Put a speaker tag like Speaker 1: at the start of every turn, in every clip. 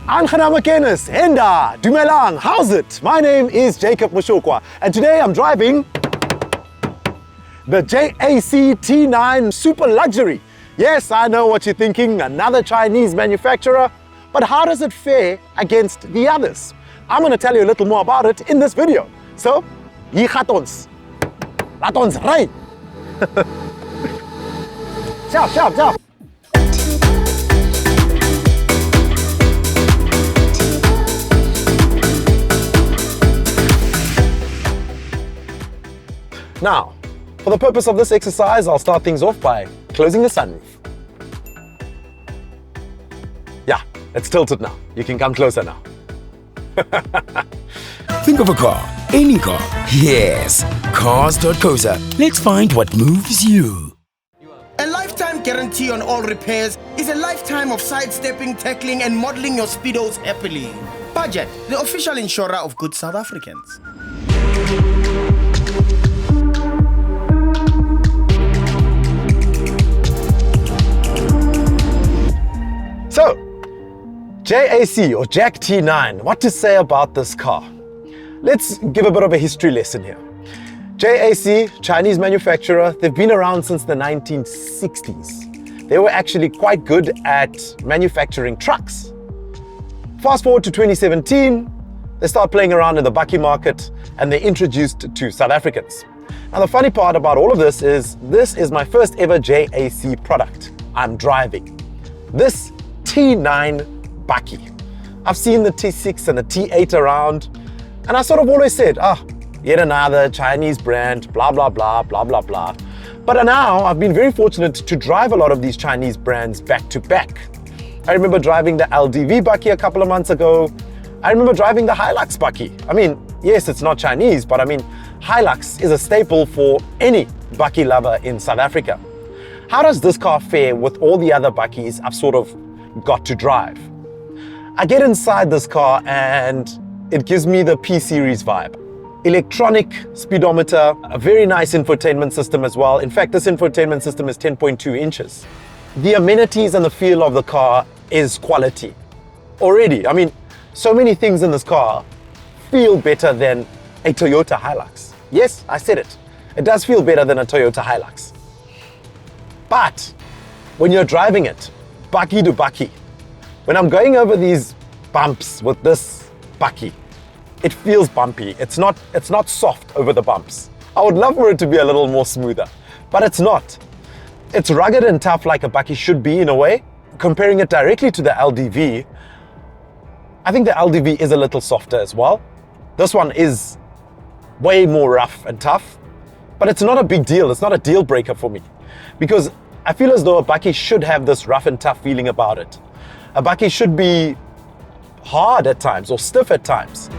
Speaker 1: Aangename kennis, Henda, Dumelang, how's it? My name is Jacob Moshokoa, and today I'm driving the JAC T9 Super Luxury. Yes, I know what you're thinking, another Chinese manufacturer, but how does it fare against the others? I'm going to tell you a little more about it in this video. So, hier gaat ons. Laat ons ry. Ciao, ciao, ciao. Now, for the purpose of this exercise, I'll start things off by closing the sunroof. Yeah, it's tilted now. You can come closer now.
Speaker 2: Think of a car, any car. Yes, Cars.co.za. Let's find what moves you.
Speaker 3: A lifetime guarantee on all repairs is a lifetime of sidestepping, tackling and modeling your speedos happily. Budget, the official insurer of good South Africans.
Speaker 1: So, JAC or JAC T9, what to say about this car? Let's give a bit of a history lesson here. JAC, Chinese manufacturer, they've been around since the 1960s. They were actually quite good at manufacturing trucks. Fast forward to 2017, they start playing around in the bakkie market and they're introduced to South Africans. Now the funny part about all of this is my first ever JAC product I'm driving. This T9 Bakkie. I've seen the T6 and the T8 around, and I sort of always said, yet another Chinese brand, blah, blah, blah, blah, blah, blah. But now I've been very fortunate to drive a lot of these Chinese brands back to back. I remember driving the LDV Bakkie a couple of months ago. I remember driving the Hilux Bakkie. I mean, yes, it's not Chinese, but I mean, Hilux is a staple for any Bakkie lover in South Africa. How does this car fare with all the other Bakkies I've sort of got to drive? I get inside this car and it gives me the P-Series vibe. Electronic speedometer, a very nice infotainment system as well. In fact, this infotainment system is 10.2 inches. The amenities and the feel of the car is quality. Already, I mean, so many things in this car feel better than a Toyota Hilux. Yes, I said it. It does feel better than a Toyota Hilux. But when you're driving it, bakkie to bakkie, when I'm going over these bumps with this bakkie, it feels bumpy. It's not soft over the bumps. I would love for it to be a little more smoother, but it's not. It's rugged and tough like a bakkie should be in a way. Comparing it directly to the LDV, I think the LDV is a little softer as well. This one is way more rough and tough, but it's not a big deal. It's not a deal breaker for me because I feel as though a bakkie should have this rough and tough feeling about it. A bakkie should be hard at times or stiff at times.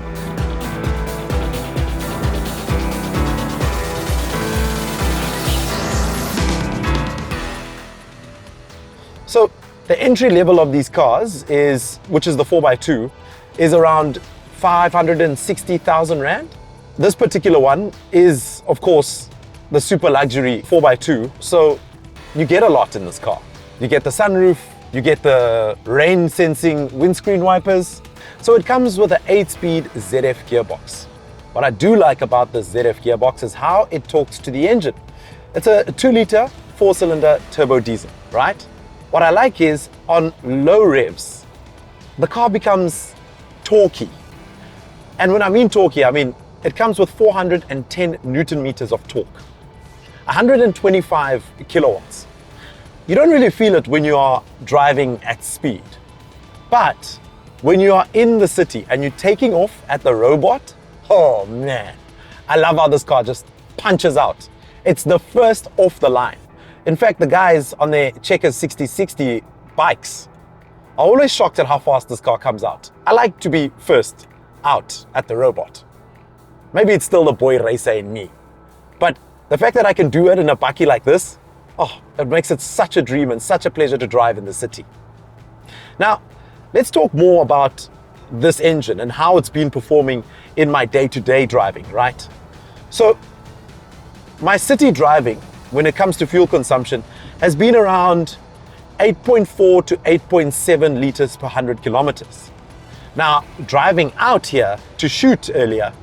Speaker 1: So the entry level of these cars which is the 4x2, is around 560,000 Rand. This particular one is, of course, the super luxury 4x2. So you get a lot in this car. You get the sunroof, you get the rain sensing windscreen wipers. So it comes with an 8-speed ZF gearbox. What I do like about this ZF gearbox is how it talks to the engine. It's a 2-liter 4-cylinder turbo diesel, right? What I like is on low revs, the car becomes torquey. And when I mean torquey, I mean it comes with 410 Newton meters of torque, 125 kilowatts. You don't really feel it when you are driving at speed. But when you are in the city and you're taking off at the robot, oh man, I love how this car just punches out. It's the first off the line. In fact, the guys on their Checkers 6060 bikes are always shocked at how fast this car comes out. I like to be first out at the robot. Maybe it's still the boy racer in me. But the fact that I can do it in a bakkie like this, it makes it such a dream and such a pleasure to drive in the city. Now, let's talk more about this engine and how it's been performing in my day-to-day driving, right? So, my city driving, when it comes to fuel consumption, has been around 8.4 to 8.7 liters per 100 kilometers. Now, driving out here to shoot earlier,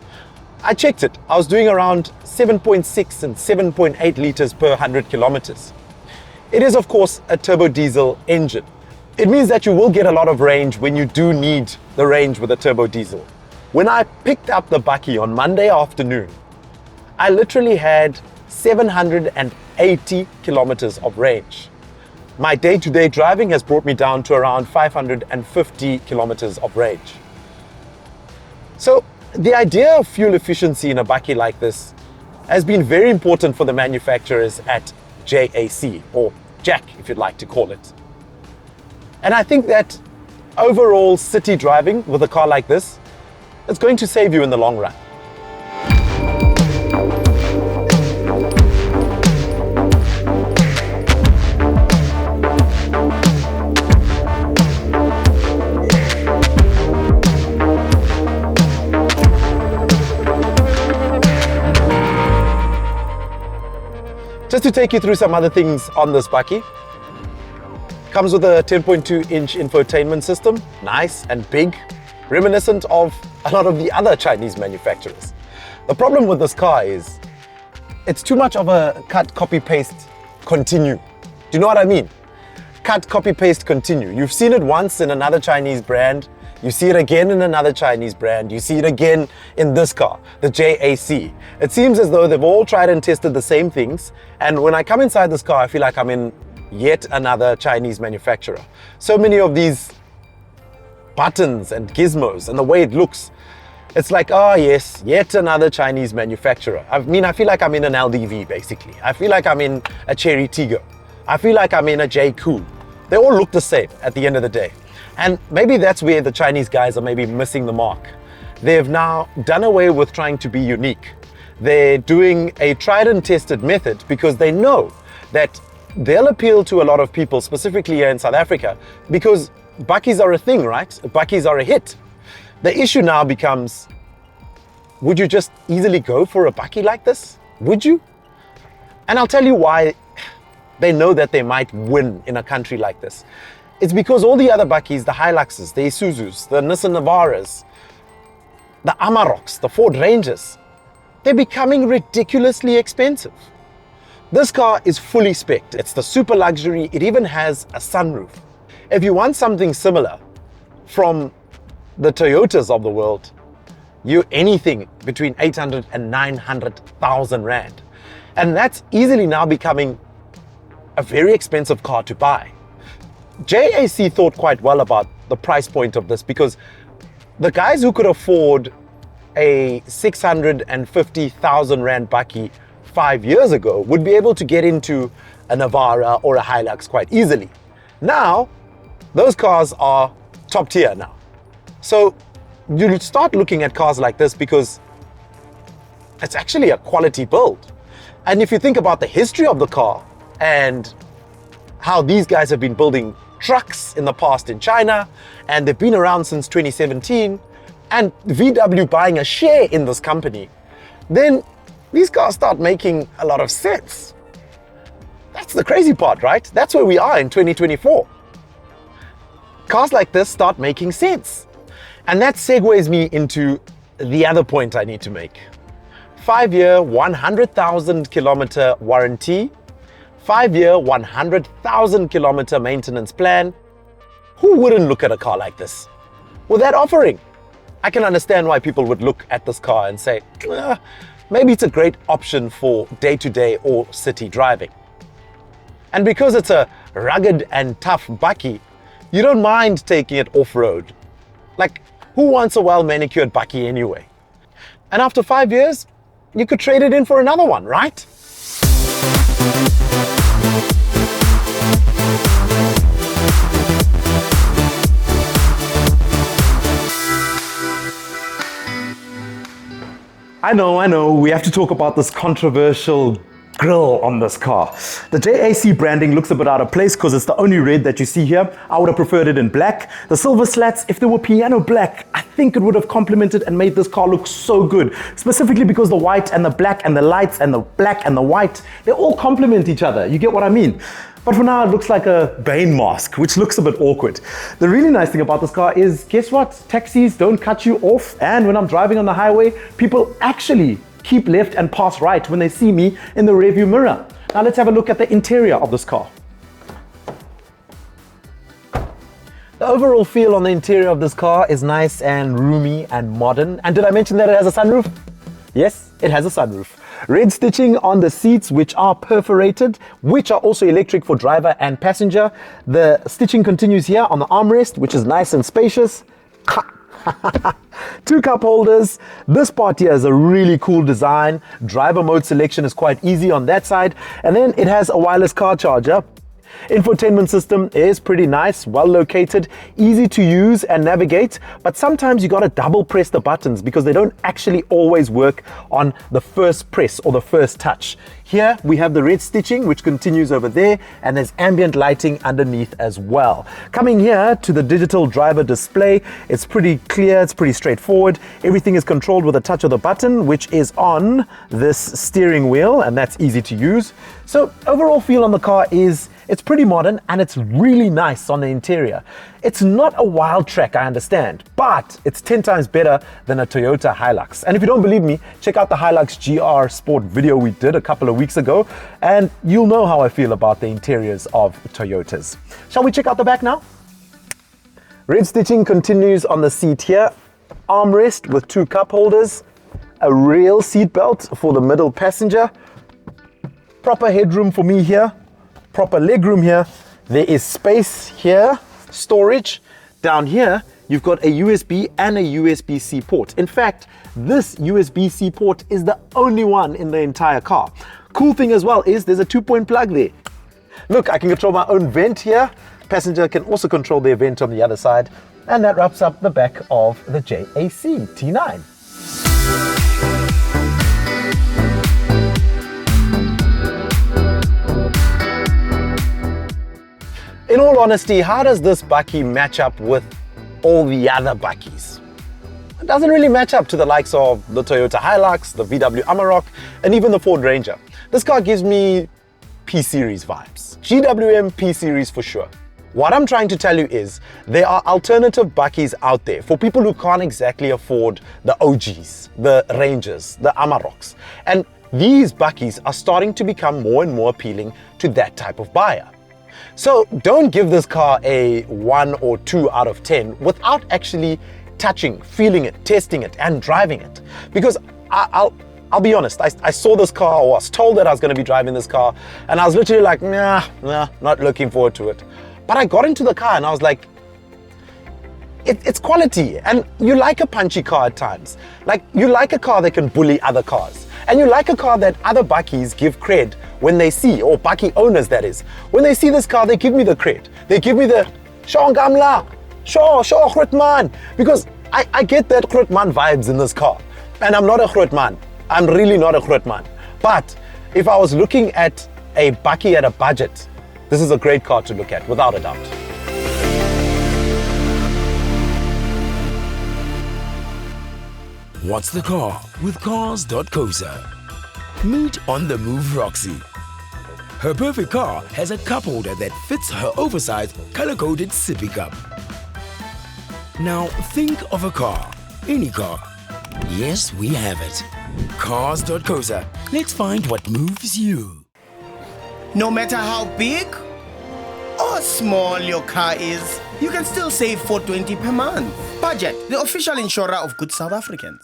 Speaker 1: I checked it. I was doing around 7.6 and 7.8 liters per 100 kilometers. It is, of course, a turbo diesel engine. It means that you will get a lot of range when you do need the range with a turbo diesel. When I picked up the Bakkie on Monday afternoon, I literally had 780 kilometers of range. My day-to-day driving has brought me down to around 550 kilometers of range. So the idea of fuel efficiency in a Bakkie like this has been very important for the manufacturers at JAC, or JAC if you'd like to call it. And I think that overall city driving with a car like this, it's going to save you in the long run. Just to take you through some other things on this Bakkie. Comes with a 10.2-inch infotainment system, nice and big, reminiscent of a lot of the other Chinese manufacturers. The problem with this car is it's too much of a cut, copy, paste, continue. Do you know what I mean? Cut, copy, paste, continue. You've seen it once in another Chinese brand. You see it again in another Chinese brand. You see it again in this car, the JAC. It seems as though they've all tried and tested the same things. And when I come inside this car, I feel like I'm in yet another Chinese manufacturer. So many of these buttons and gizmos and the way it looks, it's like, oh yes, yet another Chinese manufacturer. I mean, I feel like I'm in an LDV basically. I feel like I'm in a Cherry Tiggo. I feel like I'm in a JAC. They all look the same at the end of the day. And maybe that's where the Chinese guys are maybe missing the mark. They've now done away with trying to be unique. They're doing a tried and tested method because they know that they'll appeal to a lot of people, specifically here in South Africa, because bakkies are a thing, right? Bakkies are a hit. The issue now becomes, would you just easily go for a Bakkie like this? Would you? And I'll tell you why they know that they might win in a country like this. It's because all the other Bakkies, the Hiluxes, the Isuzus, the Nissan Navaras, the Amaroks, the Ford Rangers, they're becoming ridiculously expensive. This car is fully spec'd. It's the super luxury. It even has a sunroof. If you want something similar from the Toyotas of the world, you're anything between 800 and 900,000 Rand. And that's easily now becoming a very expensive car to buy. JAC thought quite well about the price point of this because the guys who could afford a 650,000 Rand Bakkie 5 years ago would be able to get into a Navara or a Hilux quite easily. Now, those cars are top tier now. So you start looking at cars like this because it's actually a quality build. And if you think about the history of the car and how these guys have been building trucks in the past in China, and they've been around since 2017, and VW buying a share in this company, then these cars start making a lot of sense. That's the crazy part, right? That's where we are in 2024. Cars like this start making sense. And that segues me into the other point I need to make. 5-year, 100,000 kilometer warranty, 5-year, 100,000 kilometer maintenance plan. Who wouldn't look at a car like this? With that offering, I can understand why people would look at this car and say, maybe it's a great option for day-to-day or city driving. And because it's a rugged and tough Bakkie, you don't mind taking it off-road. Like, who wants a well-manicured Bakkie anyway? And after 5 years, you could trade it in for another one, right?
Speaker 4: I know, we have to talk about this controversial grille on this car. The JAC branding looks a bit out of place because it's the only red that you see here. I would have preferred it in black. The silver slats, if they were piano black, I think it would have complemented and made this car look so good. Specifically because the white and the black and the lights and the black and the white, they all complement each other. You get what I mean? But for now, it looks like a Bane mask, which looks a bit awkward. The really nice thing about this car is, guess what? Taxis don't cut you off. And when I'm driving on the highway, people actually keep left and pass right when they see me in the rearview mirror. Now let's have a look at the interior of this car.
Speaker 1: The overall feel on the interior of this car is nice and roomy and modern. And did I mention that it has a sunroof? Yes, it has a sunroof. Red stitching on the seats, which are perforated, which are also electric for driver and passenger. The stitching continues here on the armrest, which is nice and spacious. 2 cup holders. This part here is a really cool design. Driver mode selection is quite easy on that side. And then it has a wireless car charger. Infotainment system is pretty nice, well located, easy to use and navigate, but sometimes you gotta double press the buttons because they don't actually always work on the first press or the first touch. Here we have the red stitching, which continues over there, and there's ambient lighting underneath as well. Coming here to the digital driver display, it's pretty clear, it's pretty straightforward. Everything is controlled with a touch of the button, which is on this steering wheel, and that's easy to use. So overall feel on the car is, it's pretty modern and it's really nice on the interior. It's not a wild track, I understand, but it's 10 times better than a Toyota Hilux. And if you don't believe me, check out the Hilux GR Sport video we did a couple of weeks ago, and you'll know how I feel about the interiors of Toyotas. Shall we check out the back now? Red stitching continues on the seat here. Armrest with 2 cup holders, a real seat belt for the middle passenger, proper headroom for me here, proper legroom here. There is space here, storage. Down here, you've got a USB and a USB-C port. In fact, this USB-C port is the only one in the entire car. Cool thing as well is there's a 2-point plug there. Look, I can control my own vent here. Passenger can also control their vent on the other side. And that wraps up the back of the JAC T9. In all honesty, how does this Bakkie match up with all the other Bakkies? It doesn't really match up to the likes of the Toyota Hilux, the VW Amarok, and even the Ford Ranger. This car gives me P-Series vibes. GWM P-Series for sure. What I'm trying to tell you is there are alternative Bakkies out there for people who can't exactly afford the OGs, the Rangers, the Amaroks. And these Bakkies are starting to become more and more appealing to that type of buyer. So don't give this car a 1 or 2 out of 10 without actually touching, feeling it, testing it, and driving it. Because I'll be honest, I saw this car, or I was told that I was going to be driving this car, and I was literally like, nah, not looking forward to it. But I got into the car and I was like, it's quality, and you like a punchy car at times. Like, you like a car that can bully other cars. And you like a car that other Bakkies give cred when they see, or Bakkie owners that is. When they see this car, they give me the cred. They give me the, Sho Gamla, Sho Grootman. Because I get that Grootman vibes in this car. And I'm not a Grootman. I'm really not a Grootman. But if I was looking at a Bakkie at a budget, this is a great car to look at, without a doubt.
Speaker 2: What's the car with Cars.co.za? Meet on the move Roxy. Her perfect car has a cup holder that fits her oversized color-coded sippy cup. Now think of a car, any car. Yes, we have it. Cars.co.za. Let's find what moves you.
Speaker 3: No matter how big or small your car is, you can still save $420 per month. Budget, the official insurer of good South Africans.